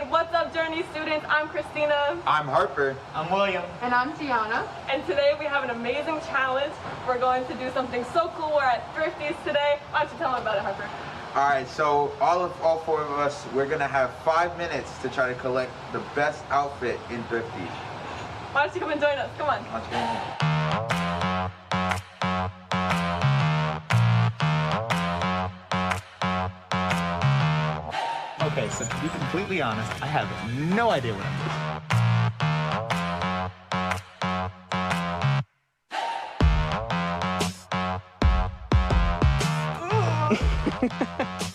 What's up, Journey students? I'm Christina. I'm Harper. I'm William. And I'm Tiana. And today we have an amazing challenge. We're going to do something so cool. We're at Thrifty's today. Why don't you tell them about it, Harper? All right, so all four of us, we're gonna have 5 minutes to try to collect the best outfit in Thrifty's. Why don't you come and join us? Come on. Let's go in. Okay, so to be completely honest, I have no idea what I'm doing.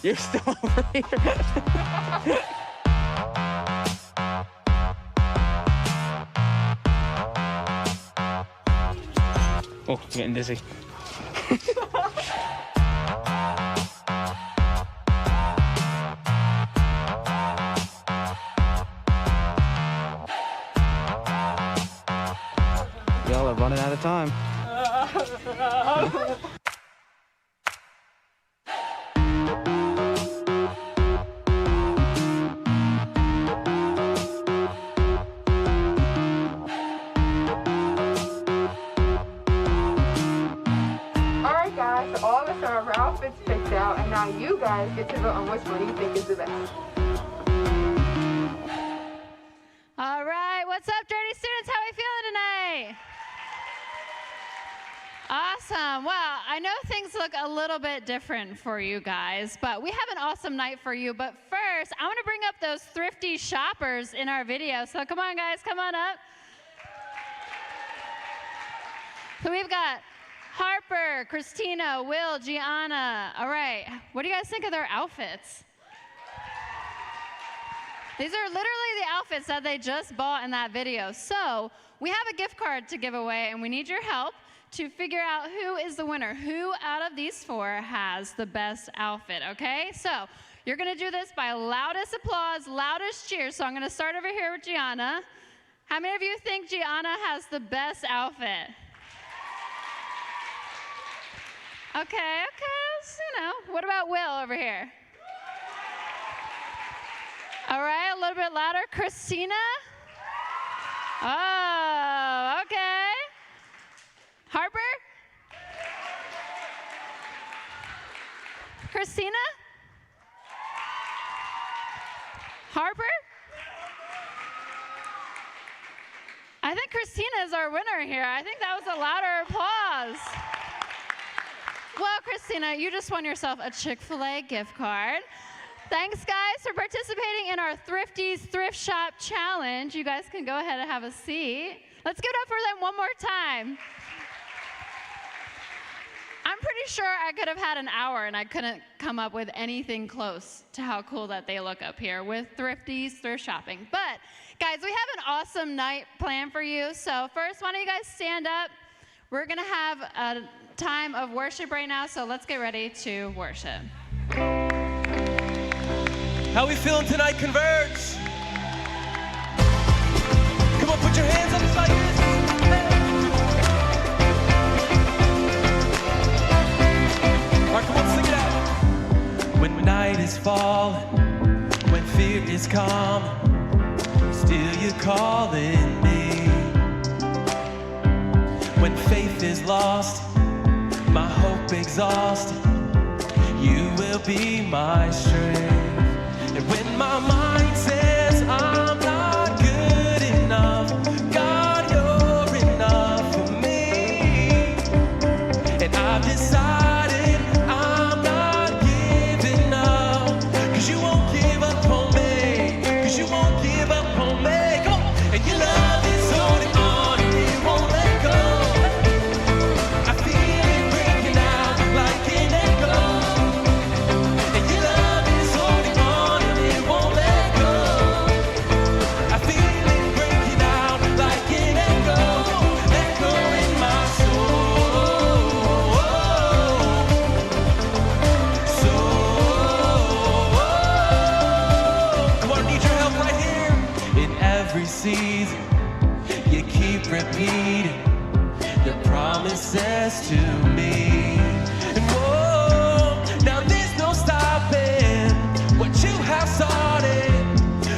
You're still over here. Oh, I'm getting dizzy. Y'all are running out of time. Alright guys, so all of us are our outfits picked out, and now you guys get to vote on which one you think is the best. All right, what's up, dirty students? How are we feeling tonight? Awesome. Well, I know things look a little bit different for you guys, but we have an awesome night for you. But first, I want to bring up those thrifty shoppers in our video. So come on, guys, come on up. So we've got Harper, Christina, Will, Gianna. All right, what do you guys think of their outfits? These are literally the outfits that they just bought in that video. So we have a gift card to give away, and we need your help to figure out who is the winner. Who out of these four has the best outfit, okay? So you're gonna do this by loudest applause, loudest cheers. So I'm gonna start over here with Gianna. How many of you think Gianna has the best outfit? Okay, you know. What about Will over here? All right, a little bit louder. Christina? Oh, okay. Harper? Christina? Harper? I think Christina is our winner here. I think that was a louder applause. Well, Christina, you just won yourself a Chick-fil-A gift card. Thanks, guys, for participating in our Thrifties Thrift Shop Challenge. You guys can go ahead and have a seat. Let's give it up for them one more time. I'm pretty sure I could have had an hour and I couldn't come up with anything close to how cool that they look up here with Thrifties Thrift Shopping. But, guys, we have an awesome night planned for you. So first, why don't you guys stand up? We're going to have a time of worship right now, so let's get ready to worship. How we feeling tonight, Converge? Come on, put your hands up like this. All right, come on, sing it out. When night is falling, when fear is calm, still you're calling me. When faith is lost, my hope exhausted, you will be my strength. And when my mind says I'm not good enough, God, you're enough for me. And I've decided I'm not giving up, 'cause you won't give up on me, 'cause you won't give up on me. Come on. And your love is holding on and it won't let go. I feel it breaking out like an echo. And your love is holding on and it won't let go. I feel it breaking out like an echo, echo in my soul. Come on, I need your help right here. In every season, you keep repeating the promises to me. And whoa, now there's no stopping what you have started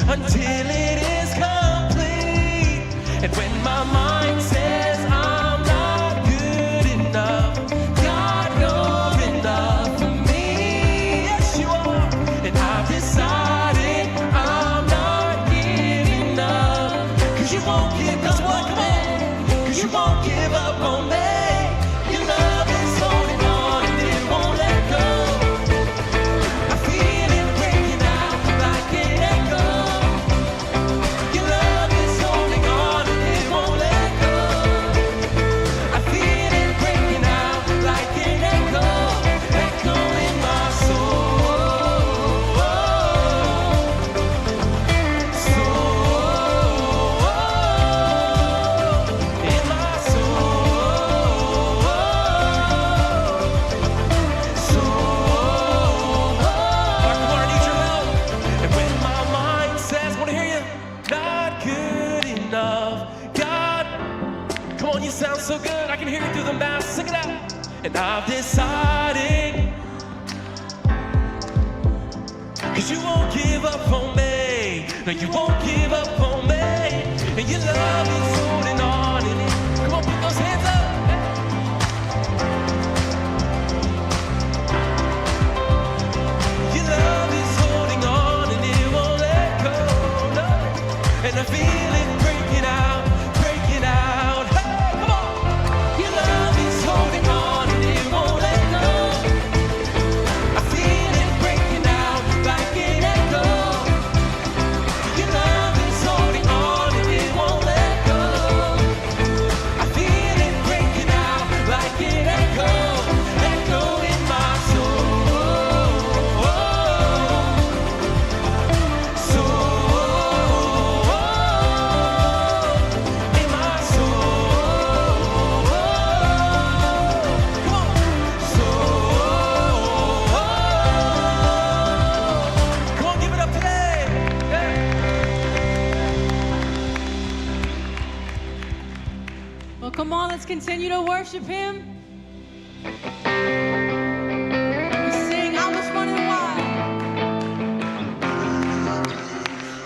until it is complete. And when my mind says I'm not good enough, God, you're enough for me. Yes, you are. And I've decided I'm not giving up, 'cause you won't give up on me, 'cause you won't give up on me. Your love is holding on and it won't let go. I feel it breaking out like an echo. Your love is holding on and it won't let go. I feel it breaking out like an echo, echo in my soul. of God. Come on, you sound so good. I can hear you through the mask. Sing it out. And I've decided, 'cause you won't give up on me. No, you won't give up on me. And your love is holding on in it. Come on, put those hands up. Your love is holding on and it won't let go. No. And I feel it breaking out, breaking out. Hey, come on. Your love is holding on and it won't let go. I feel it breaking out like an echo. Your love is holding on and it won't let go. I feel it breaking out like an echo, echo in my soul. In my soul. Come on. Come on, give it up today. Yeah. Well, come on, let's continue to worship him. We sing, I was running wild.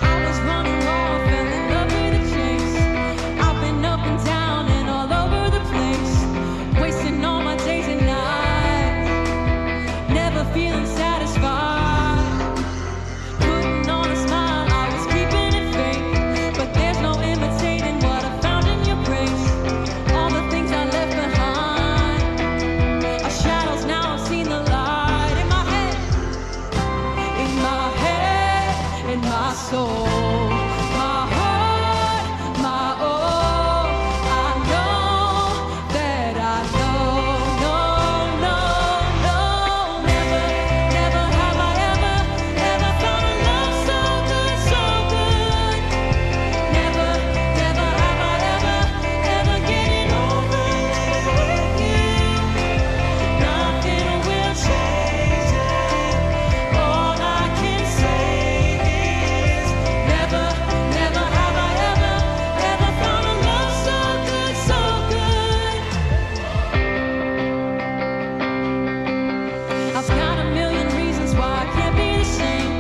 I was running raw, fell in love with the chase. I've been up and down and all over the place, wasting all my days and nights, never feeling satisfied. Putting on a smile, I was keeping it fake, but there's no imitating what I found in your grace. All the things I left behind are shadows, now I've seen the light. In my head, in my soul, my heart, my all. I know that I know, no, no, no. Never, never have I ever found a love so good, so good. Never, never have I ever getting over living with you. Nothing will change it. All I can say is never, never have I ever found a love so good, so good. I've got a million reasons why I can't be the same.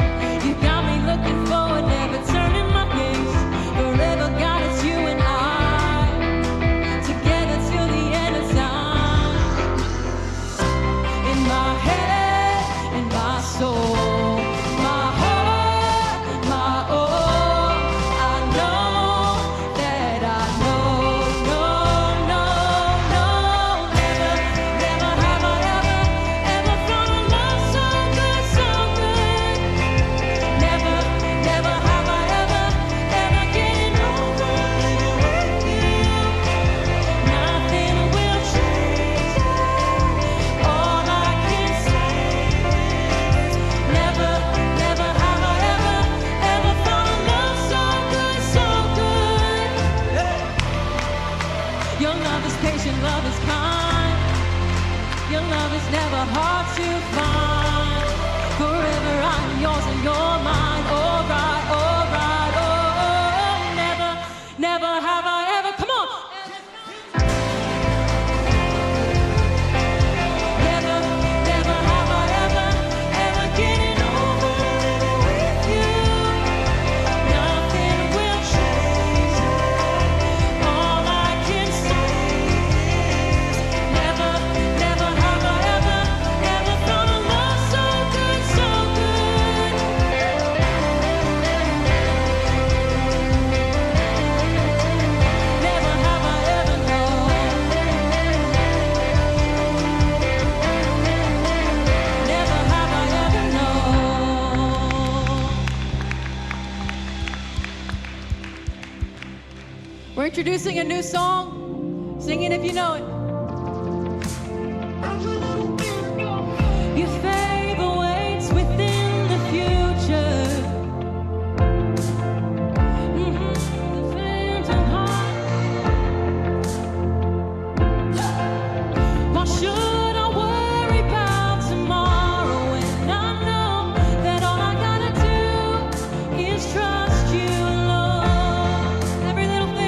You got me looking forward, never turning my gaze. Forever, God, it's you and I, together till the end of time. In my head, in my soul, my heart, my all. I know that I know, no, no, no. Never, never have I ever found a love so good, so good. Never, never have I ever getting over living with you. Nothing will change it. All I can say is never, never have I ever found a love so good, so good. Your love is patient, love is kind. Your love is never hard to find. Forever I'm yours and you're mine. All right, oh, never, never have I ever. Come on. Never, never have I ever getting over living with you. Nothing will change it. All I can say is never, never have I ever found a love so good, so good. Never have I ever known. Never have I ever known. We're introducing a new song. Sing it if you know it. Your favor waits within the future. The phantom heart. Why should I worry about tomorrow when I know that all I gotta do is trust you, Lord? Every little thing.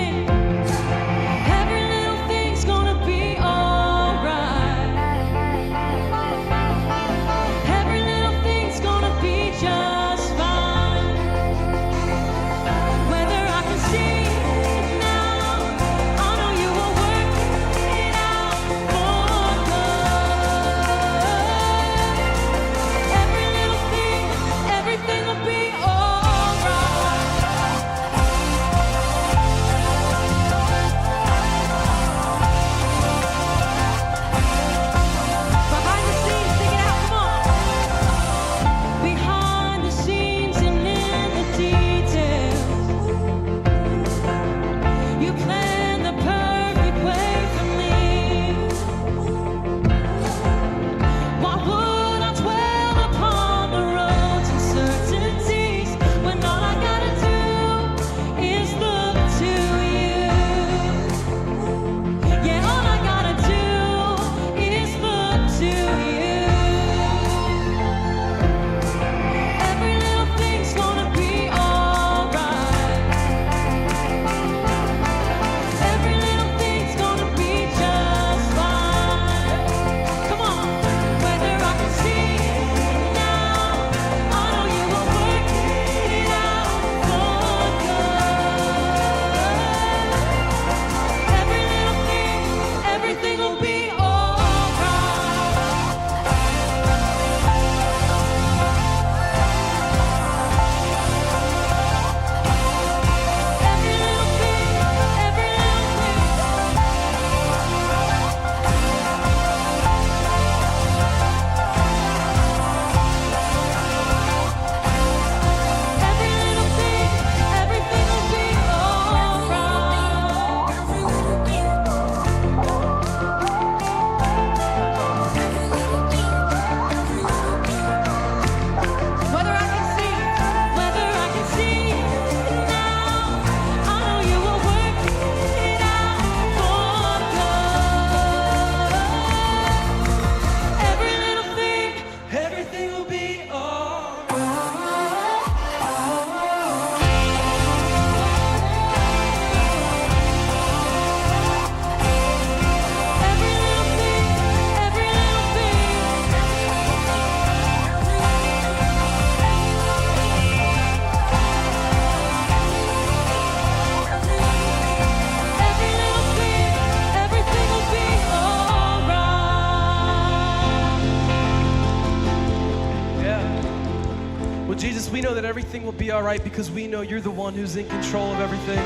everything will be all right because we know you're the one who's in control of everything.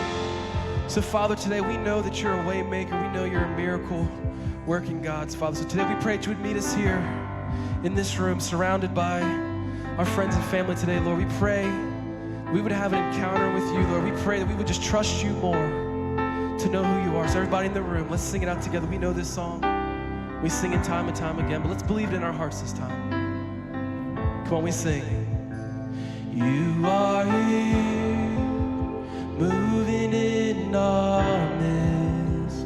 So Father, today we know that you're a way maker. We know you're a miracle working God. Father, so today we pray that you would meet us here in this room, surrounded by our friends and family today. Lord, we pray we would have an encounter with you. Lord, we pray that we would just trust you more to know who you are. So everybody in the room, let's sing it out together. We know this song. We sing it time and time again, but let's believe it in our hearts this time. Come on, we sing. You are here, moving in our midst.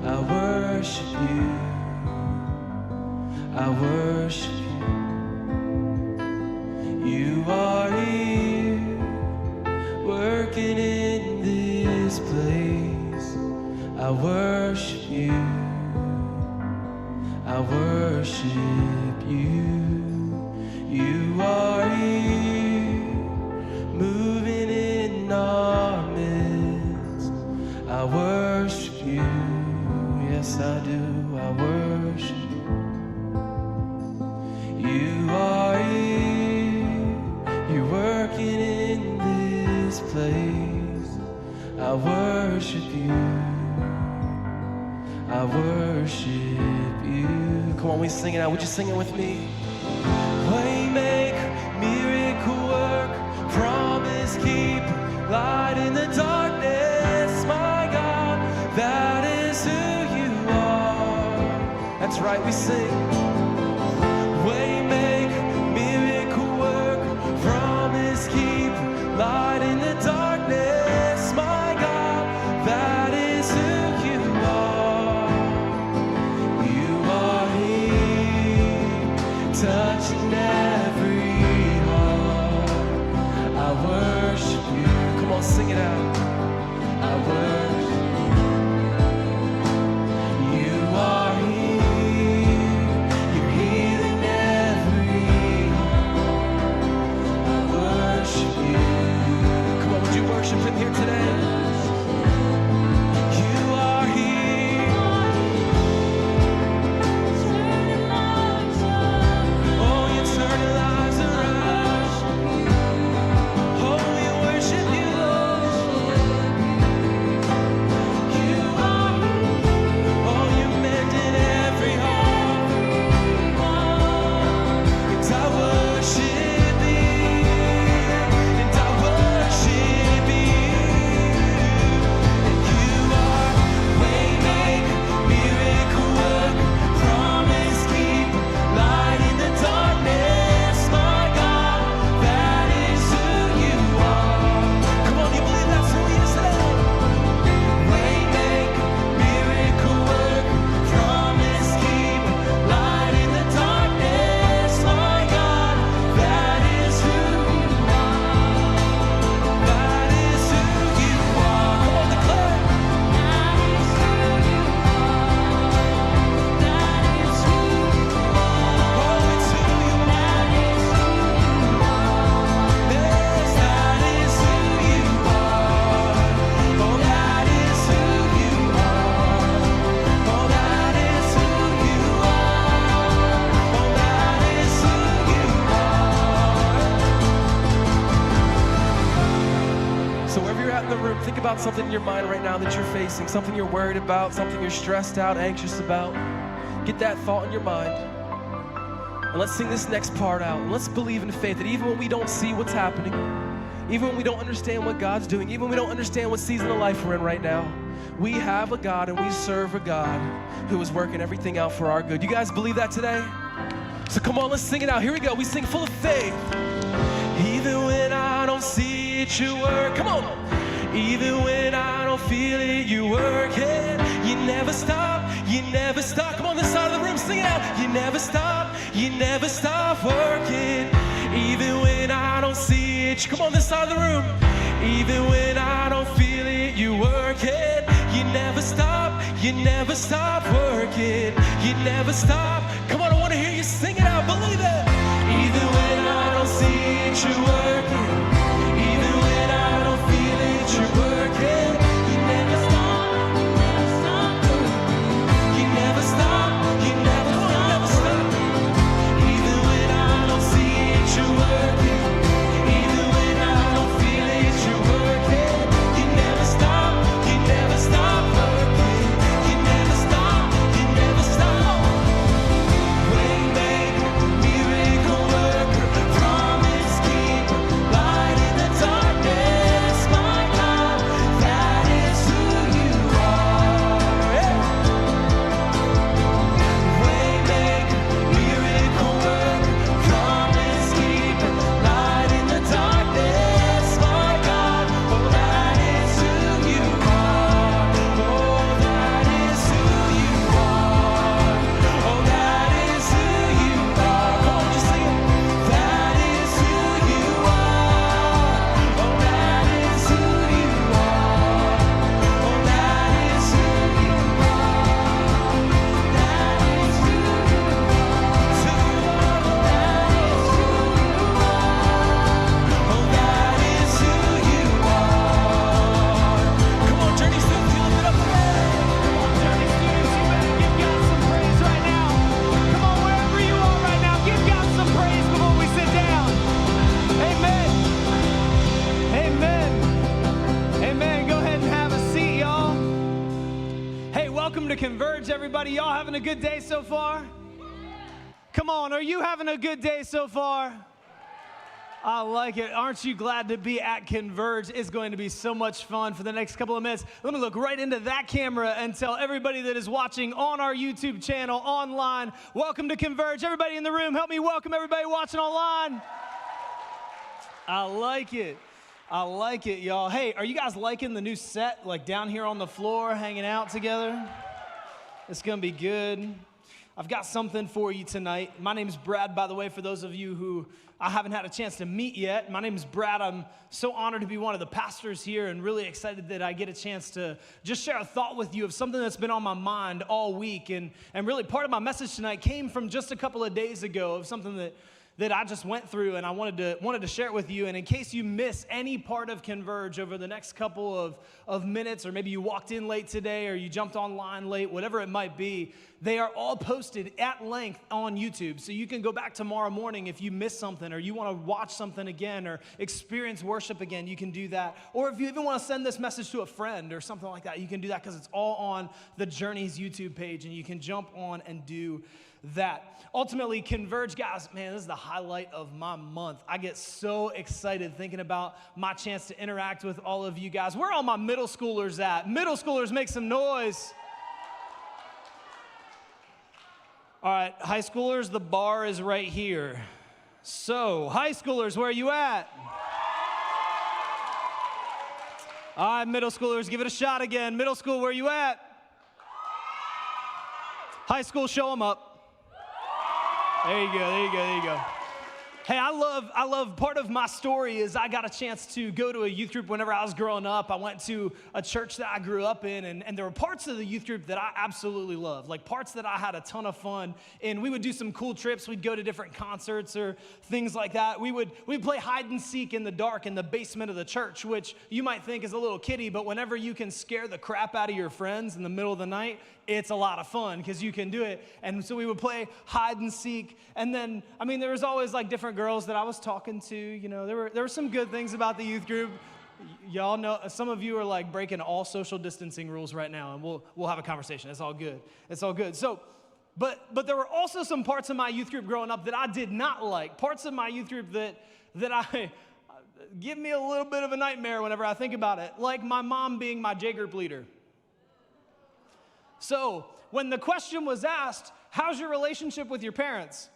I worship you. I worship you. You are here, working in this place. I worship you. I worship you. You are here, moving in our midst. I worship you. Yes, I do. I worship you. You are here, you're working in this place. I worship you. I worship you. Come on, we sing it out. Would you sing it with me? Waymaker, miracle work, promise keep, light in the darkness, my God, that is who you are. That's right, we sing. Waymaker, miracle work, promise keep, light in the darkness, my God, that is who you are. You are here, touching every heart. I worship you. Come on, sing it out. I worship you. You are here. You're healing every heart. I worship you. Come on, would you worship him here today? You are here. Oh, you're turning lives around. Oh, we worship you, Lord. You are here. Oh, you're mending every heart. And I worship you. And I worship you. And you are waymaker, miracle work, promise keep, light in the darkness, my God, that is who you are. Come on, you believe that's who he is today? Waymaker, miracle work, promise keep, light in the darkness, my God, that is who you are. That is who you are. Come on, declare. That is who you are. That is who you are. Oh, it's who you are. Yes, that is who you are. Oh, that is who you are. Oh, that is who you are. Oh, that is who you are. So wherever you're at in the room, think about something in your mind right now that you're facing, something you're worried about, something you're stressed out, anxious about. Get that thought in your mind. And let's sing this next part out. And let's believe in faith that even when we don't see what's happening, even when we don't understand what God's doing, even when we don't understand what season of life we're in right now, we have a God and we serve a God who is working everything out for our good. You guys believe that today? So come on, let's sing it out. Here we go. We sing full of faith. Even when I don't see it, you work. Come on. Even when I don't feel it, you work it. You never stop, you never stop. Come on, this side of the room, sing it out. You never stop working. Even when I don't see it. Come on, this side of the room. Even when I don't feel it, you work it. You never stop working. You never stop. Come on, I want to hear you sing it out. Believe it. Even when I don't see it, you're working. Even when I don't feel it, you're working. You never stop working. You never stop. You never stop. Even when I don't see it, you're working. Even when I to Converge, everybody. Y'all having a good day so far? Come on, are you having a good day so far? I like it. Aren't you glad to be at Converge? It's going to be so much fun for the next couple of minutes. Let me look right into that camera and tell everybody that is watching on our YouTube channel, online, welcome to Converge. Everybody in the room, help me welcome everybody watching online. I like it. I like it, y'all. Hey, are you guys liking the new set, like down here on the floor, hanging out together? It's going to be good. I've got something for you tonight. My name is Brad, by the way, for those of you who I haven't had a chance to meet yet. My name is Brad. I'm so honored to be one of the pastors here and really excited that I get a chance to just share a thought with you of something that's been on my mind all week. And really part of my message tonight came from just a couple of days ago of something that I just went through, and I wanted to share it with you. And in case you miss any part of Converge over the next couple of minutes, or maybe you walked in late today or you jumped online late, whatever it might be, they are all posted at length on YouTube. So you can go back tomorrow morning if you missed something or you want to watch something again or experience worship again, you can do that. Or if you even want to send this message to a friend or something like that, you can do that because it's all on the Journeys YouTube page, and you can jump on and do that. Ultimately, Converge, guys, man, this is the highlight of my month. I get so excited thinking about my chance to interact with all of you guys. Where are all my middle schoolers at? Middle schoolers, make some noise. All right, high schoolers, the bar is right here. So, high schoolers, where are you at? All right, middle schoolers, give it a shot again. Middle school, where are you at? High school, show them up. There you go, there you go, there you go. Hey, I love, part of my story is I got a chance to go to a youth group whenever I was growing up. I went to a church that I grew up in, and there were parts of the youth group that I absolutely loved, like parts that I had a ton of fun in. We would do some cool trips. We'd go to different concerts or things like that. We'd play hide and seek in the dark in the basement of the church, which you might think is a little kiddie, but whenever you can scare the crap out of your friends in the middle of the night, it's a lot of fun because you can do it. And so we would play hide and seek. And then, I mean, there was always like different girls that I was talking to. You know, there were some good things about the youth group. Y'all know, some of you are like breaking all social distancing rules right now, and we'll have a conversation. It's all good. It's all good. So, but there were also some parts of my youth group growing up that I did not like. Parts of my youth group that I give me a little bit of a nightmare whenever I think about it. Like my mom being my J group leader. So when the question was asked, how's your relationship with your parents?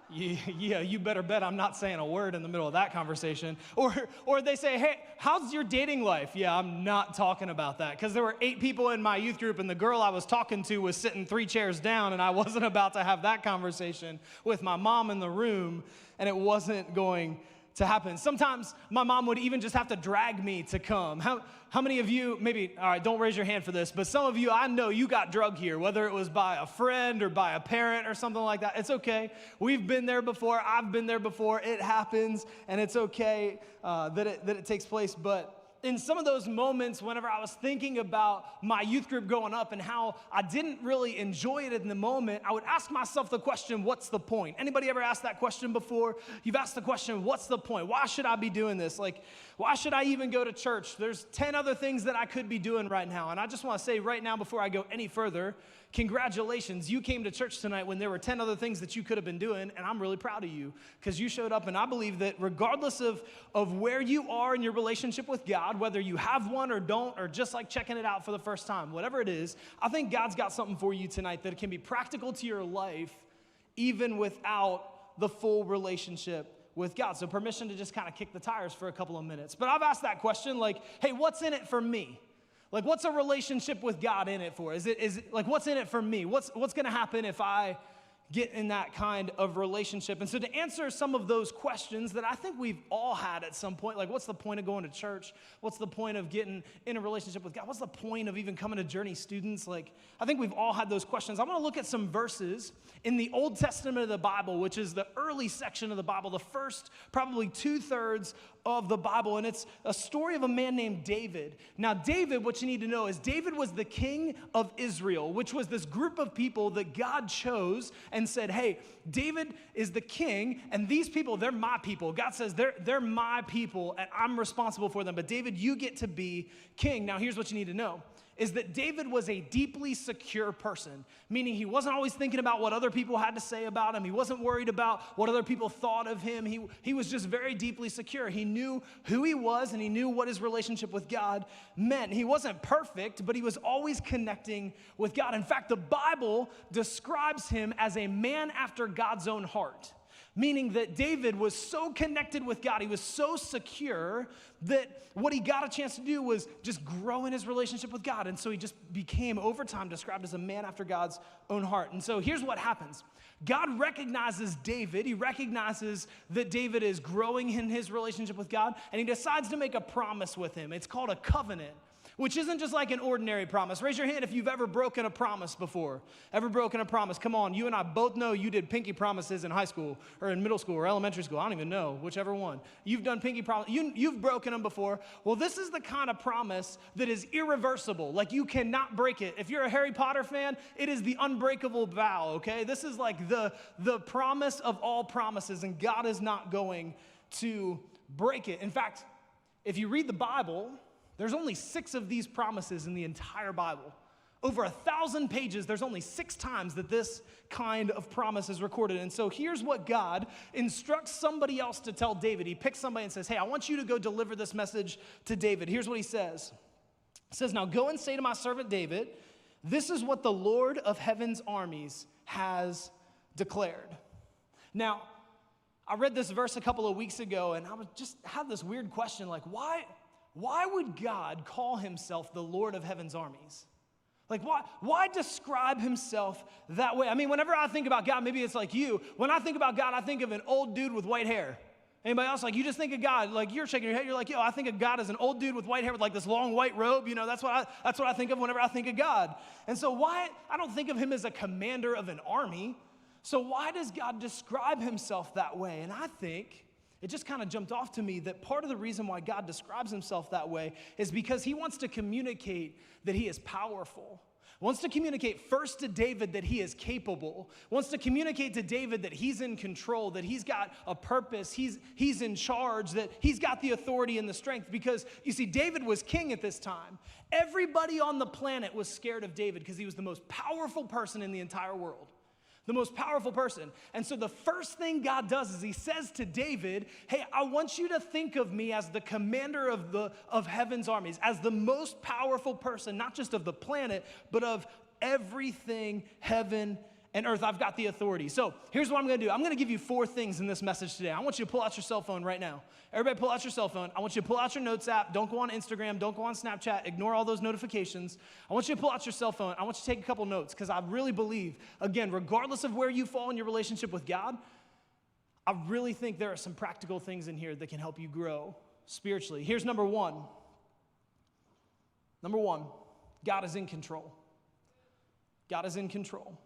Yeah, you better bet I'm not saying a word in the middle of that conversation. Or they say, hey, how's your dating life? Yeah, I'm not talking about that. Because there were 8 people in my youth group, and the girl I was talking to was sitting 3 chairs down, and I wasn't about to have that conversation with my mom in the room, and it wasn't going to happen. Sometimes my mom would even just have to drag me to come. How many of you, maybe, all right, don't raise your hand for this, but some of you, I know you got drugged here, whether it was by a friend or by a parent or something like that. It's okay. We've been there before. I've been there before. It happens, and it's okay that it takes place. But in some of those moments, whenever I was thinking about my youth group growing up and how I didn't really enjoy it in the moment, I would ask myself the question, what's the point? Anybody ever asked that question before? You've asked the question, what's the point? Why should I be doing this? Like, why should I even go to church? There's 10 other things that I could be doing right now. And I just want to say right now, before I go any further, congratulations. You came to church tonight when there were 10 other things that you could have been doing, and I'm really proud of you because you showed up. And I believe that regardless of where you are in your relationship with God, whether you have one or don't, or just like checking it out for the first time, whatever it is, I think God's got something for you tonight that can be practical to your life even without the full relationship with God. So permission to just kind of kick the tires for a couple of minutes. But I've asked that question like, hey, what's in it for me? Like, what's a relationship with God in it for? Is it like, what's in it for me? What's going to happen if I get in that kind of relationship? And so to answer some of those questions that I think we've all had at some point, like what's the point of going to church? What's the point of getting in a relationship with God? What's the point of even coming to Journey students? Like, I think we've all had those questions. I want to look at some verses in the Old Testament of the Bible, which is the early section of the Bible, the first probably 2/3 of the Bible, and it's a story of a man named David. Now, David, what you need to know is David was the king of Israel, which was this group of people that God chose and said, hey, David is the king, and these people, they're my people. God says, they're my people, and I'm responsible for them. But David, you get to be king. Now, here's what you need to know. is that David was a deeply secure person, meaning he wasn't always thinking about what other people had to say about him. He wasn't worried about what other people thought of him. He was just very deeply secure. He knew who he was, and he knew what his relationship with God meant. He wasn't perfect, but he was always connecting with God. In fact, the Bible describes him as a man after God's own heart. Meaning that David was so connected with God, he was so secure that what he got a chance to do was just grow in his relationship with God. And so he just became, over time, described as a man after God's own heart. And so here's what happens. God recognizes David. He recognizes that David is growing in his relationship with God, and he decides to make a promise with him. It's called a covenant, which isn't just like an ordinary promise. Raise your hand if you've ever broken a promise before. Ever broken a promise? Come on, you and I both know you did pinky promises in high school or in middle school or elementary school. I don't even know, whichever one. You've done pinky promises. You've broken them before. Well, this is the kind of promise that is irreversible. Like, you cannot break it. If you're a Harry Potter fan, it is the unbreakable vow, okay? This is like the promise of all promises, and God is not going to break it. In fact, if you read the Bible, there's only 6 of these promises in the entire Bible. Over 1,000 pages, there's only 6 times that this kind of promise is recorded. And so here's what God instructs somebody else to tell David. He picks somebody and says, hey, I want you to go deliver this message to David. Here's what he says. He says, now go and say to my servant David, this is what the Lord of heaven's armies has declared. Now, I read this verse a couple of weeks ago, and I just had this weird question, like, why would God call himself the Lord of heaven's armies? Like, why describe himself that way? I mean, whenever I think about God, maybe it's like you. When I think about God, I think of an old dude with white hair. Anybody else? Like, you just think of God, like, you're shaking your head. You're like, yo, I think of God as an old dude with white hair with like this long white robe. You know, that's what I think of whenever I think of God. And so I don't think of him as a commander of an army. So why does God describe himself that way? And I think it just kind of jumped off to me that part of the reason why God describes himself that way is because he wants to communicate that he is powerful. Wants to communicate first to David that he is capable. Wants to communicate to David that he's in control, that he's got a purpose, he's in charge, that he's got the authority and the strength. Because, you see, David was king at this time. Everybody on the planet was scared of David because he was the most powerful person in the entire world. The most powerful person. And so the first thing God does is he says to David, hey, I want you to think of me as the commander of heaven's armies, as the most powerful person, not just of the planet, but of everything heaven and earth. I've got the authority. So here's what I'm going to do. I'm going to give you 4 things in this message today. I want you to pull out your cell phone right now. Everybody pull out your cell phone. I want you to pull out your notes app. Don't go on Instagram. Don't go on Snapchat. Ignore all those notifications. I want you to pull out your cell phone. I want you to take a couple notes because I really believe, again, regardless of where you fall in your relationship with God, I really think there are some practical things in here that can help you grow spiritually. Here's number 1. Number 1, God is in control. God is in control.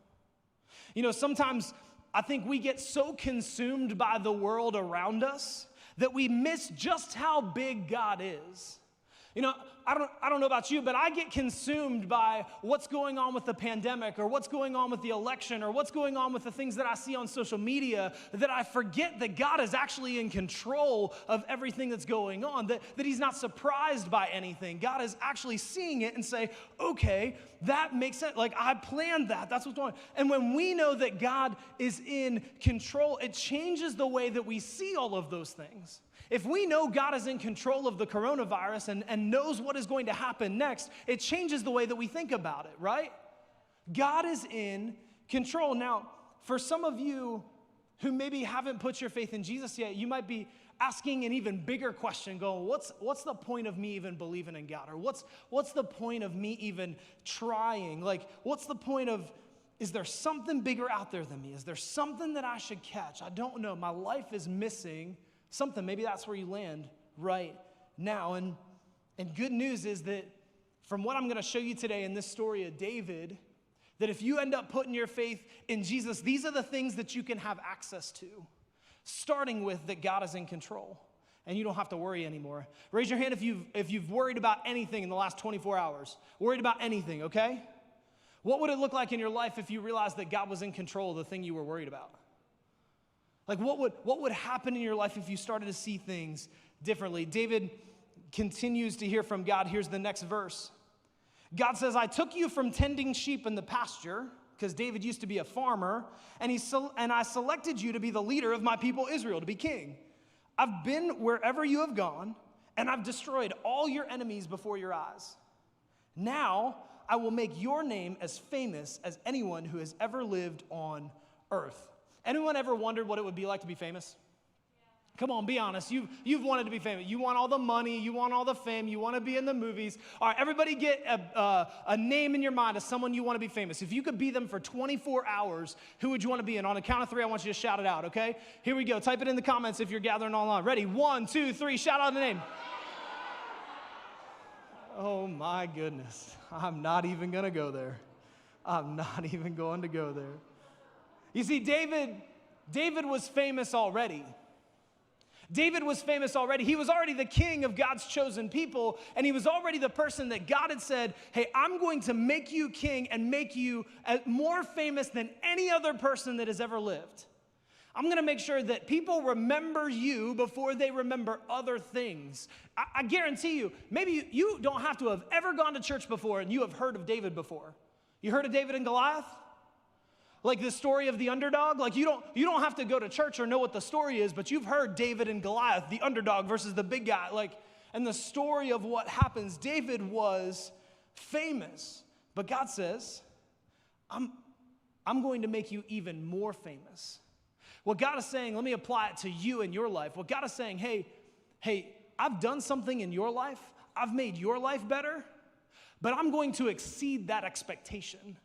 You know, sometimes I think we get so consumed by the world around us that we miss just how big God is. You know, I don't know about you, but I get consumed by what's going on with the pandemic or what's going on with the election or what's going on with the things that I see on social media that I forget that God is actually in control of everything that's going on, that he's not surprised by anything. God is actually seeing it and say, okay, that makes sense. Like, I planned that. That's what's going on. And when we know that God is in control, it changes the way that we see all of those things. If we know God is in control of the coronavirus and knows what is going to happen next, it changes the way that we think about it, right? God is in control. Now, for some of you who maybe haven't put your faith in Jesus yet, you might be asking an even bigger question, going, what's the point of me even believing in God? Or what's the point of me even trying? Like, what's the point of, is there something bigger out there than me? Is there something that I should catch? I don't know. My life is missing something. Maybe that's where you land right now. And good news is that from what I'm going to show you today in this story of David, that if you end up putting your faith in Jesus, these are the things that you can have access to, starting with that God is in control and you don't have to worry anymore. Raise your hand if you've worried about anything in the last 24 hours. Worried about anything, okay? What would it look like in your life if you realized that God was in control of the thing you were worried about? Like, what would happen in your life if you started to see things differently? David continues to hear from God. Here's the next verse. God says, I took you from tending sheep in the pasture, because David used to be a farmer, and I selected you to be the leader of my people Israel, to be king. I've been wherever you have gone, and I've destroyed all your enemies before your eyes. Now I will make your name as famous as anyone who has ever lived on earth. Anyone ever wondered what it would be like to be famous? Come on, be honest. You've wanted to be famous. You want all the money. You want all the fame. You want to be in the movies. All right, everybody get a name in your mind of someone you want to be famous. If you could be them for 24 hours, who would you want to be? And on the count of 3, I want you to shout it out, okay? Here we go. Type it in the comments if you're gathering online. Ready? 1, 2, 3. Shout out the name. Oh, my goodness. I'm not even going to go there. I'm not even going to go there. You see, David was famous already. David was famous already. He was already the king of God's chosen people, and he was already the person that God had said, hey, I'm going to make you king and make you more famous than any other person that has ever lived. I'm going to make sure that people remember you before they remember other things. I guarantee you, maybe you don't have to have ever gone to church before and you have heard of David before. You heard of David and Goliath? Like the story of the underdog? Like you don't have to go to church or know what the story is, but you've heard David and Goliath, the underdog versus the big guy. And the story of what happens. David was famous, but God says, I'm going to make you even more famous. What God is saying, let me apply it to you in your life. What God is saying, hey, I've done something in your life. I've made your life better, but I'm going to exceed that expectation.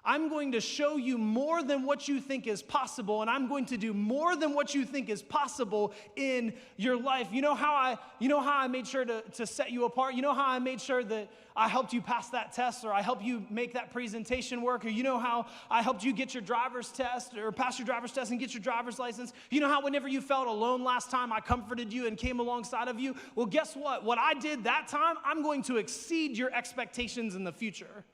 I'm going to show you more than what you think is possible, and I'm going to do more than what you think is possible in your life. You know how I made sure to set you apart? You know how I made sure that I helped you pass that test, or I helped you make that presentation work, or you know how I helped you get your driver's test, or pass your driver's test and get your driver's license? You know how whenever you felt alone last time, I comforted you and came alongside of you? Well, guess what? What I did that time, I'm going to exceed your expectations in the future.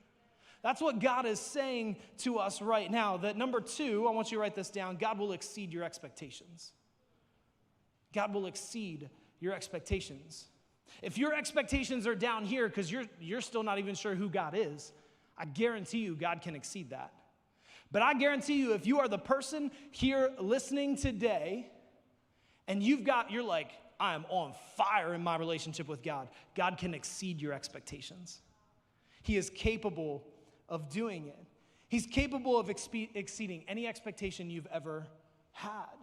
That's what God is saying to us right now. That number 2, I want you to write this down, God will exceed your expectations. God will exceed your expectations. If your expectations are down here because you're still not even sure who God is, I guarantee you God can exceed that. But I guarantee you if you are the person here listening today and you're like, I am on fire in my relationship with God, God can exceed your expectations. He is capable of doing it. He's capable of exceeding any expectation you've ever had.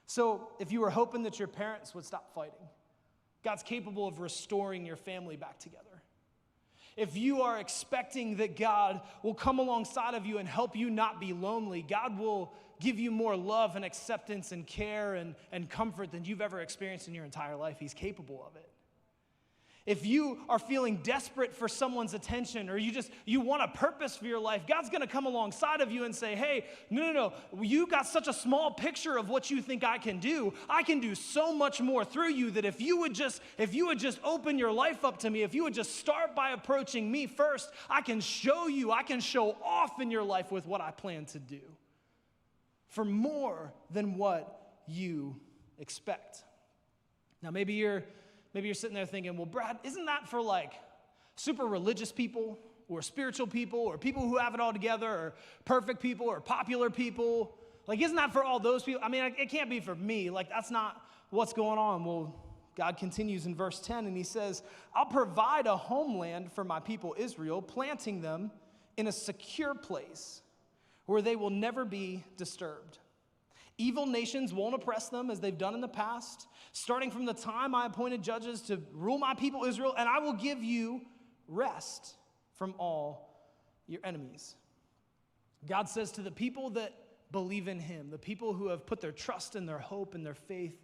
So if you were hoping that your parents would stop fighting, God's capable of restoring your family back together. If you are expecting that God will come alongside of you and help you not be lonely, God will give you more love and acceptance and care and comfort than you've ever experienced in your entire life. He's capable of it. If you are feeling desperate for someone's attention, or you want a purpose for your life, God's going to come alongside of you and say, hey, no, you got such a small picture of what you think I can do. I can do so much more through you that if you would just open your life up to me, if you would just start by approaching me first, I can show off in your life with what I plan to do for more than what you expect. Now, maybe you're sitting there thinking, well, Brad, isn't that for like super religious people or spiritual people or people who have it all together or perfect people or popular people? Like, isn't that for all those people? I mean, it can't be for me. Like, that's not what's going on. Well, God continues in verse 10 and he says, I'll provide a homeland for my people Israel, planting them in a secure place where they will never be disturbed. Evil nations won't oppress them as they've done in the past, starting from the time I appointed judges to rule my people Israel, and I will give you rest from all your enemies. God says to the people that believe in him, the people who have put their trust and their hope and their faith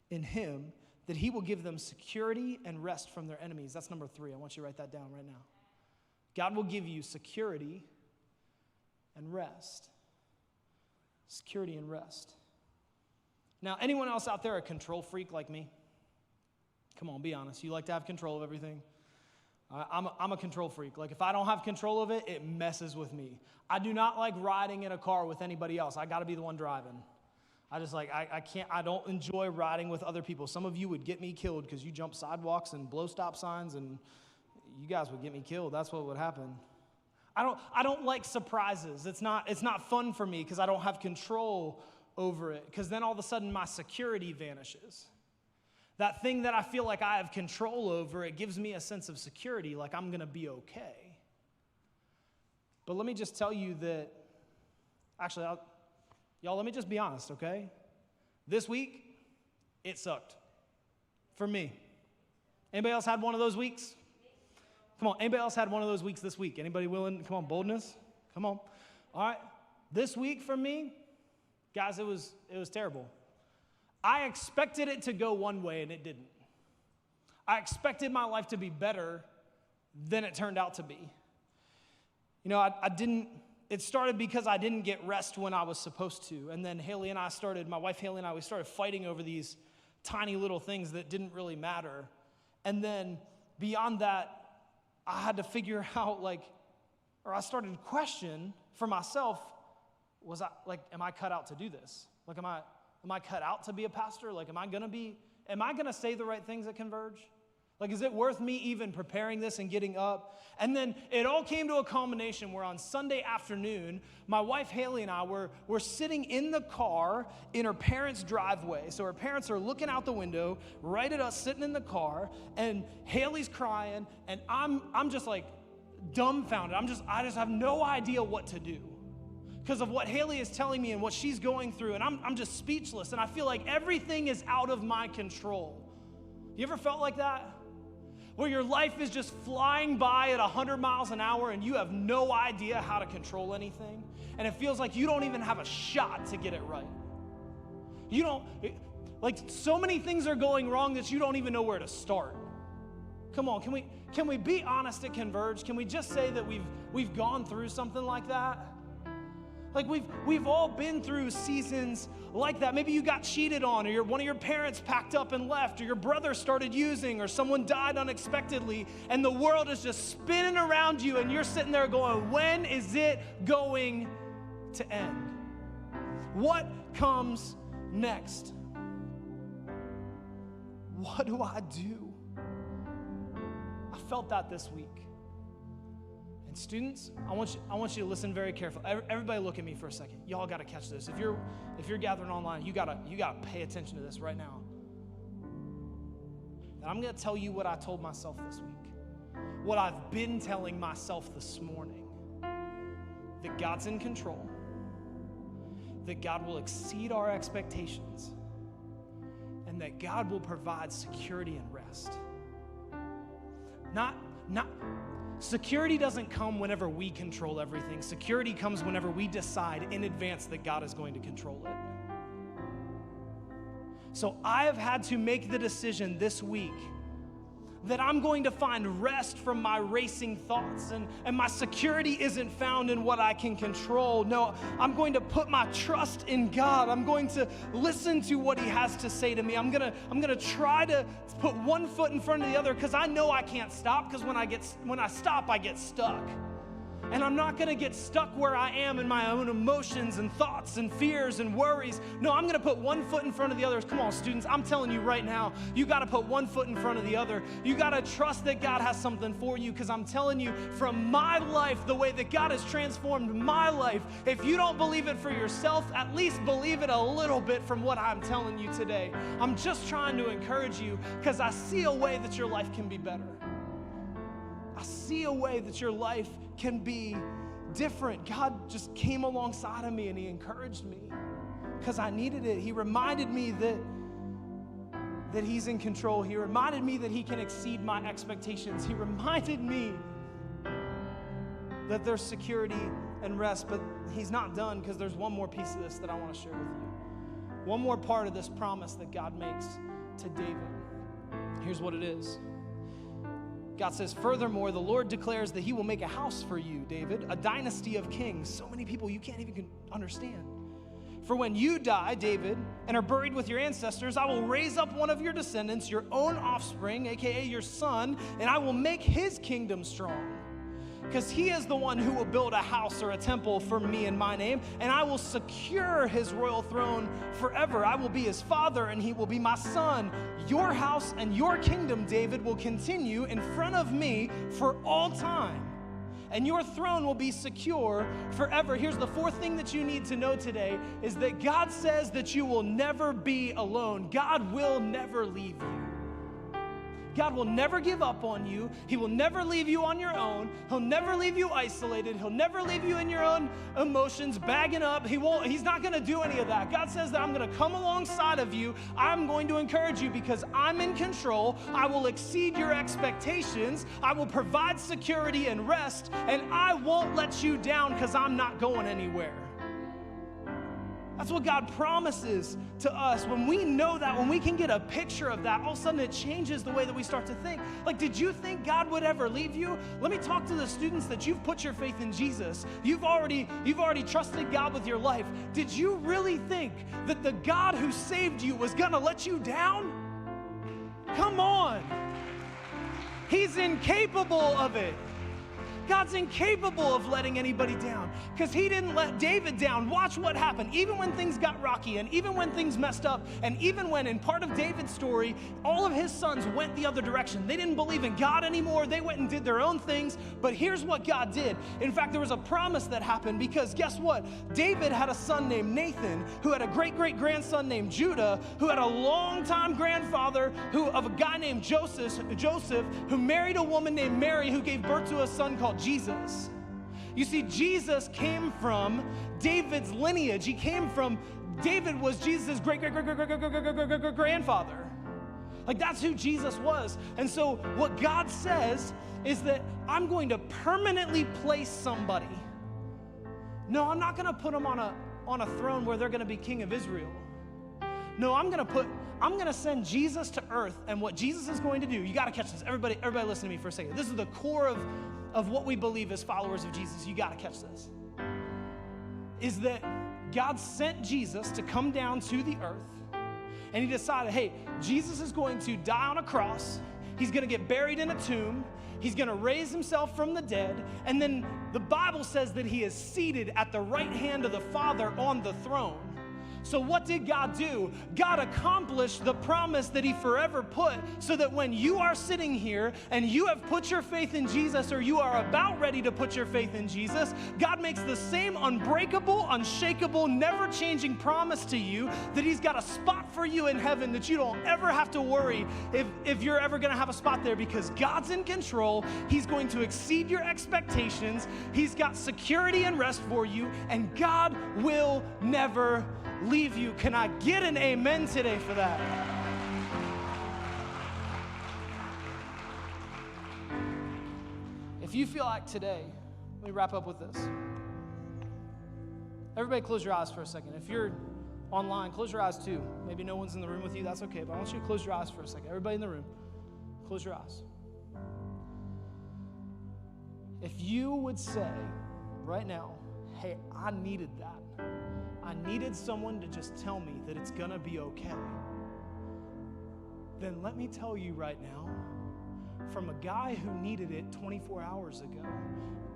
in him, that he will give them security and rest from their enemies. That's number 3. I want you to write that down right now. God will give you security and rest. Security and rest. Now, anyone else out there a control freak like me? Come on, be honest. You like to have control of everything? I'm a control freak. Like, if I don't have control of it, it messes with me. I do not like riding in a car with anybody else. I got to be the one driving. I don't enjoy riding with other people. Some of you would get me killed because you jump sidewalks and blow stop signs and you guys would get me killed. That's what would happen. I don't like surprises. It's not fun for me because I don't have control over it, because then all of a sudden my security vanishes. That thing that I feel like I have control over, it gives me a sense of security, like I'm going to be okay. But let me just tell you that, actually, y'all, let me just be honest, okay? This week, it sucked for me. Anybody else had one of those weeks? Come on, anybody else had one of those weeks this week? Anybody willing? Come on, boldness. Come on. All right. This week for me, guys, it was terrible. I expected it to go one way and it didn't. I expected my life to be better than it turned out to be. You know, it started because I didn't get rest when I was supposed to. And then my wife Haley and I, we started fighting over these tiny little things that didn't really matter. And then beyond that, I had to figure out, I started to question for myself, am I cut out to do this? Am I cut out to be a pastor? Am I gonna say the right things at Converge? Is it worth me even preparing this and getting up? And then it all came to a culmination where on Sunday afternoon, my wife Haley and I were sitting in the car in her parents' driveway. So her parents are looking out the window, right at us sitting in the car, and Haley's crying, and I'm just dumbfounded. I just have no idea what to do because of what Haley is telling me and what she's going through, and I'm just speechless, and I feel like everything is out of my control. You ever felt like that? Where your life is just flying by at 100 miles an hour and you have no idea how to control anything, and it feels like you don't even have a shot to get it right. So many things are going wrong that you don't even know where to start. Come on, can we be honest at Converge? Can we just say that we've gone through something like that? We've all been through seasons like that. Maybe you got cheated on, or one of your parents packed up and left, or your brother started using, or someone died unexpectedly, and the world is just spinning around you, and you're sitting there going, when is it going to end? What comes next? What do I do? I felt that this week. And students, I want you to listen very carefully. Everybody look at me for a second. Y'all got to catch this. If you're gathering online, you got to pay attention to this right now. And I'm going to tell you what I told myself this week. What I've been telling myself this morning. That God's in control. That God will exceed our expectations. And that God will provide security and rest. Security doesn't come whenever we control everything. Security comes whenever we decide in advance that God is going to control it. So I have had to make the decision this week that I'm going to find rest from my racing thoughts, and my security isn't found in what I can control. No, I'm going to put my trust in God. I'm going to listen to what He has to say to me. I'm gonna try to put one foot in front of the other, because I know I can't stop, because when I stop, I get stuck. And I'm not going to get stuck where I am in my own emotions and thoughts and fears and worries. No, I'm going to put one foot in front of the other. Come on, students, I'm telling you right now, you got to put one foot in front of the other. You got to trust that God has something for you, because I'm telling you, from my life, the way that God has transformed my life, if you don't believe it for yourself, at least believe it a little bit from what I'm telling you today. I'm just trying to encourage you, because I see a way that your life can be better. I see a way that your life can be different. God just came alongside of me and He encouraged me because I needed it. He reminded me that He's in control. He reminded me that He can exceed my expectations. He reminded me that there's security and rest, but He's not done, because there's one more piece of this that I want to share with you. One more part of this promise that God makes to David. Here's what it is. God says, furthermore, the Lord declares that He will make a house for you, David, a dynasty of kings. So many people you can't even understand. For when you die, David, and are buried with your ancestors, I will raise up one of your descendants, your own offspring, aka your son, and I will make his kingdom strong. because he is the one who will build a house or a temple for me in my name, and I will secure his royal throne forever. I will be his father, and he will be my son. Your house and your kingdom, David, will continue in front of me for all time, and your throne will be secure forever. Here's the fourth thing that you need to know today is that God says that you will never be alone. God will never leave you. God will never give up on you. He will never leave you on your own. He'll never leave you isolated. He'll never leave you in your own emotions, bagging up. He's not going to do any of that. God says that I'm going to come alongside of you. I'm going to encourage you because I'm in control. I will exceed your expectations. I will provide security and rest, and I won't let you down because I'm not going anywhere. That's what God promises to us. When we know that, when we can get a picture of that, all of a sudden it changes the way that we start to think. Like, did you think God would ever leave you? Let me talk to the students that you've put your faith in Jesus. You've already trusted God with your life. Did you really think that the God who saved you was gonna let you down? Come on. He's incapable of it. God's incapable of letting anybody down because he didn't let David down. Watch what happened. Even when things got rocky and even when things messed up and even when in part of David's story, all of his sons went the other direction. They didn't believe in God anymore. They went and did their own things. But here's what God did. In fact, there was a promise that happened because guess what? David had a son named Nathan who had a great-great-grandson named Judah who had a long-time grandfather of a guy named Joseph who married a woman named Mary who gave birth to a son called Jesus. You see, Jesus came from David's lineage. David was Jesus' great-great-great-great-great-great-great-grandfather. Like, that's who Jesus was. And so what God says is that I'm going to permanently place somebody. No, I'm not going to put them on a throne where they're going to be king of Israel. No, I'm going to send Jesus to earth, and what Jesus is going to do, you got to catch this. Everybody listen to me for a second. This is the core of what we believe as followers of Jesus. You got to catch this. Is that God sent Jesus to come down to the earth, and he decided, hey, Jesus is going to die on a cross. He's going to get buried in a tomb. He's going to raise himself from the dead. And then the Bible says that he is seated at the right hand of the Father on the throne. So what did God do? God accomplished the promise that he forever put so that when you are sitting here and you have put your faith in Jesus or you are about ready to put your faith in Jesus, God makes the same unbreakable, unshakable, never-changing promise to you that he's got a spot for you in heaven that you don't ever have to worry if you're ever going to have a spot there because God's in control. He's going to exceed your expectations. He's got security and rest for you, and God will never leave you. Can I get an amen today for that? If you feel like today, let me wrap up with this. Everybody close your eyes for a second. If you're online, close your eyes too. Maybe no one's in the room with you, that's okay, but I want you to close your eyes for a second. Everybody in the room, close your eyes. If you would say right now, hey, I needed that. I needed someone to just tell me that it's gonna be okay. Then let me tell you right now, from a guy who needed it 24 hours ago,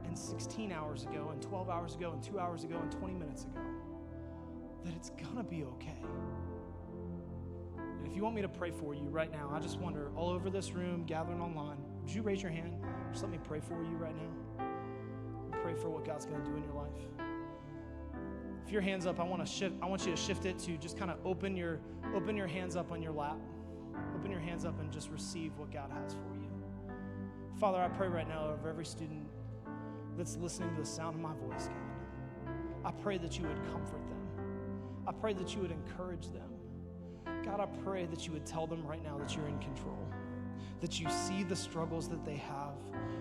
and 16 hours ago, and 12 hours ago, and 2 hours ago, and 20 minutes ago, that it's gonna be okay. And if you want me to pray for you right now, I just wonder, all over this room, gathering online, would you raise your hand? Just let me pray for you right now. Pray for what God's gonna do in your life. If your hand's up, I want you to shift it to just kind of open your hands up on your lap. Open your hands up and just receive what God has for you. Father, I pray right now over every student that's listening to the sound of my voice, God. I pray that you would comfort them. I pray that you would encourage them. God, I pray that you would tell them right now that you're in control, that you see the struggles that they have,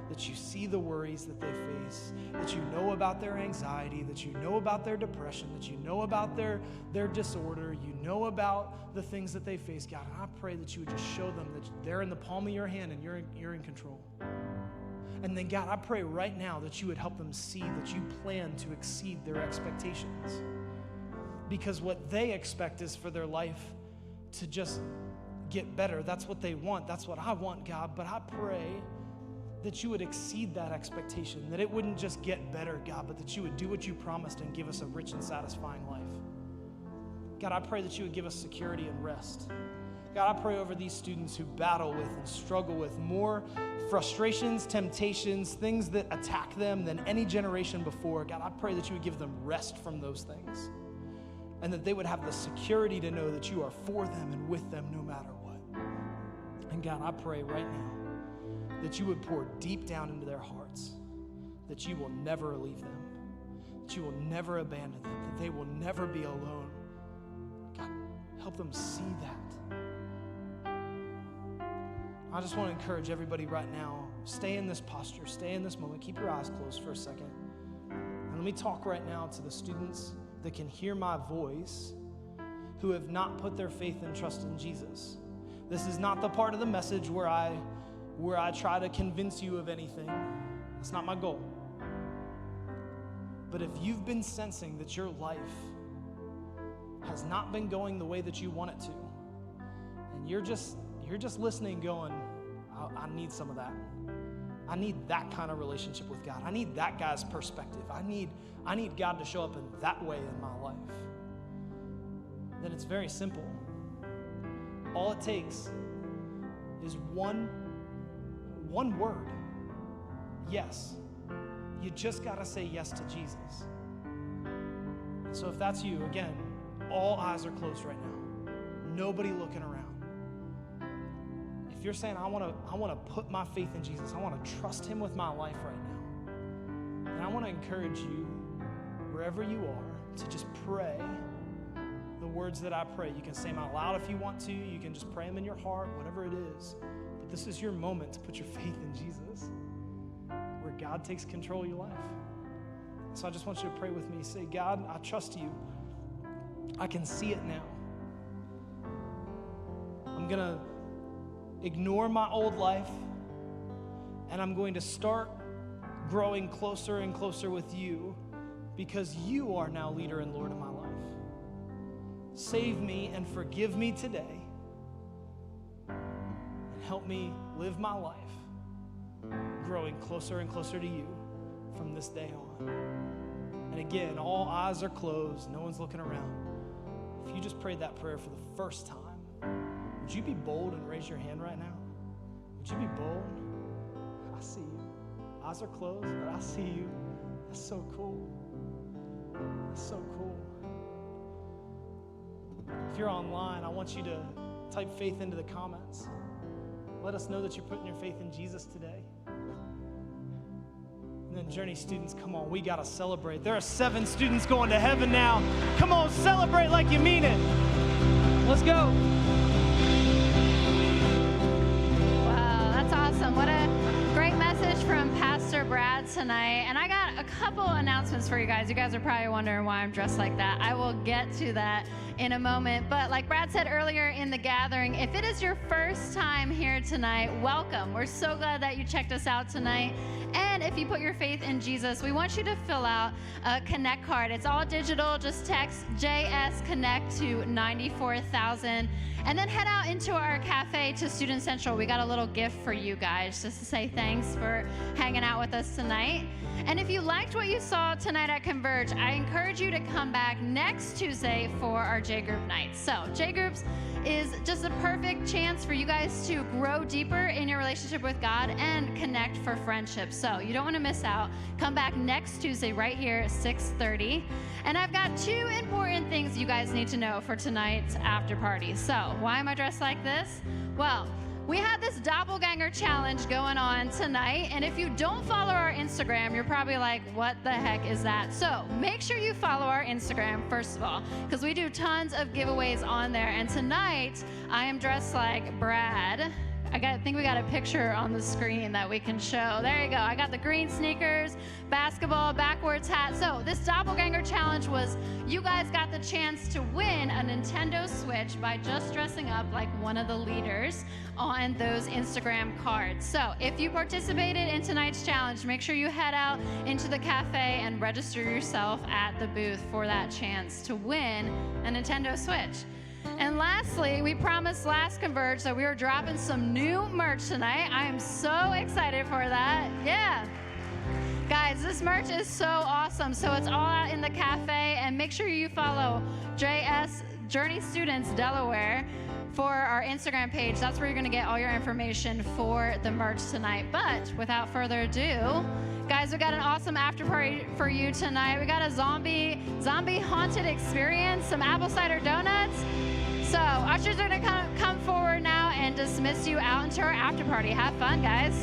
that you see the worries that they face, that you know about their anxiety, that you know about their depression, that you know about their disorder, you know about the things that they face, God. And I pray that you would just show them that they're in the palm of your hand and you're in control. And then, God, I pray right now that you would help them see that you plan to exceed their expectations. Because what they expect is for their life to just get better. That's what they want. That's what I want, God. But I pray that you would exceed that expectation, that it wouldn't just get better, God, but that you would do what you promised and give us a rich and satisfying life. God, I pray that you would give us security and rest. God, I pray over these students who battle with and struggle with more frustrations, temptations, things that attack them than any generation before. God, I pray that you would give them rest from those things and that they would have the security to know that you are for them and with them no matter what. And God, I pray right now that you would pour deep down into their hearts, that you will never leave them, that you will never abandon them, that they will never be alone. God, help them see that. I just want to encourage everybody right now, stay in this posture, stay in this moment, keep your eyes closed for a second. And let me talk right now to the students that can hear my voice who have not put their faith and trust in Jesus. This is not the part of the message where I try to convince you of anything. That's not my goal. But if you've been sensing that your life has not been going the way that you want it to, and you're just listening going, I need some of that. I need that kind of relationship with God. I need that guy's perspective. I need God to show up in that way in my life. Then it's very simple. All it takes is one word. Yes. You just got to say yes to Jesus. And so if that's you, again, all eyes are closed right now. Nobody looking around. If you're saying, I want to put my faith in Jesus, I want to trust him with my life right now, and I want to encourage you, wherever you are, to just pray the words that I pray. You can say them out loud if you want to. You can just pray them in your heart, whatever it is. But this is your moment to put your faith in Jesus, where God takes control of your life. So I just want you to pray with me. Say, God, I trust you. I can see it now. I'm going to ignore my old life, and I'm going to start growing closer and closer with you because you are now leader and Lord of my life. Save me and forgive me today, and help me live my life growing closer and closer to you from this day on. And again, all eyes are closed, no one's looking around. If you just prayed that prayer for the first time, would you be bold and raise your hand right now? Would you be bold? I see you. Eyes are closed, but I see you. That's so cool. That's so cool. If you're online, I want you to type faith into the comments. Let us know that you're putting your faith in Jesus today. And then Journey students, come on, we gotta celebrate. There are 7 students going to heaven now. Come on, celebrate like you mean it. Let's go. Wow, that's awesome. What a great message from Pastor Brad tonight. And I got a couple announcements for you guys. You guys are probably wondering why I'm dressed like that. I will get to that in a moment. But like Brad said earlier in the gathering, if it is your first time here tonight, welcome. We're so glad that you checked us out tonight. And if you put your faith in Jesus, we want you to fill out a Connect card. It's all digital. Just text JSCONNECT to 94,000. And then head out into our cafe to Student Central. We got a little gift for you guys just to say thanks for hanging out with us tonight. And if you liked what you saw tonight at Converge, I encourage you to come back next Tuesday for our J Group night. So J Groups is just a perfect chance for you guys to grow deeper in your relationship with God and connect for friendship. So you don't want to miss out. Come back next Tuesday right here at 6:30. And I've got 2 important things you guys need to know for tonight's after party. So why am I dressed like this? Well, we had this doppelganger challenge going on tonight, and if you don't follow our Instagram, you're probably like, what the heck is that? So make sure you follow our Instagram, first of all, because we do tons of giveaways on there. And tonight, I am dressed like Brad. I think we got a picture on the screen that we can show. There you go. I got the green sneakers, basketball, backwards hat. So this doppelganger challenge was you guys got the chance to win a Nintendo Switch by just dressing up like one of the leaders on those Instagram cards. So if you participated in tonight's challenge, make sure you head out into the cafe and register yourself at the booth for that chance to win a Nintendo Switch. And lastly, we promised last Converge that we were dropping some new merch tonight. I am so excited for that. Yeah. Guys, this merch is so awesome. So it's all out in the cafe, and make sure you follow JS Journey Students Delaware for our Instagram page. That's where you're gonna get all your information for the merch tonight. But without further ado, guys, we got an awesome after party for you tonight. We got a zombie haunted experience, some apple cider donuts. So ushers are gonna come forward now and dismiss you out into our after party. Have fun, guys.